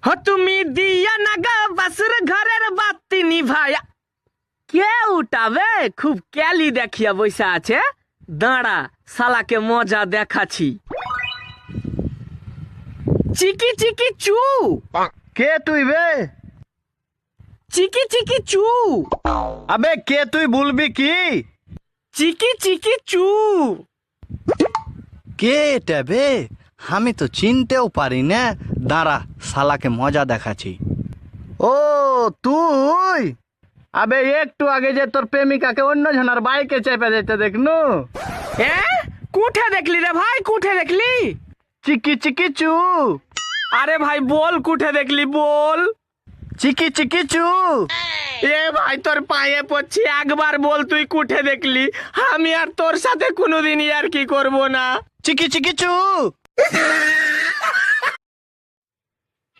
हो তুমি দিয়া না গা বাসুর ঘরের বাতি নিভায়া। কে উঠাবে? খুব ক্যালি দেখিয়া বসে আছে। দাঁড়া, শালাকে মজা দেখাচ্ছি। চিকি চিকি চু। কে তুই বে? চিকি চিকি চু। আবে কে তুই বলবি কি? চিকি চিকি চু। কে এটা বে? আমি তো চিনতেও পারি না। দাঁড়া, শালাকে মজা দেখাচ্ছি। ও তুই? আবে একটু আগে যে তোর প্রেমিকাকে অন্য জনের বাইকে চেপে যেতে দেখনু। এ কুঠে দেখলি রে ভাই, কুঠে দেখলি? চিকি চিকি চু। আরে ভাই বল, কুঠে দেখলি বল। চিকি চিকি চু। এ ভাই তোর পায়ে পড়ছি, একবার বল তুই কুঠে দেখলি। আমি আর তোর সাথে কোনোদিনই আর কি করব না। চিকি চিকি চু।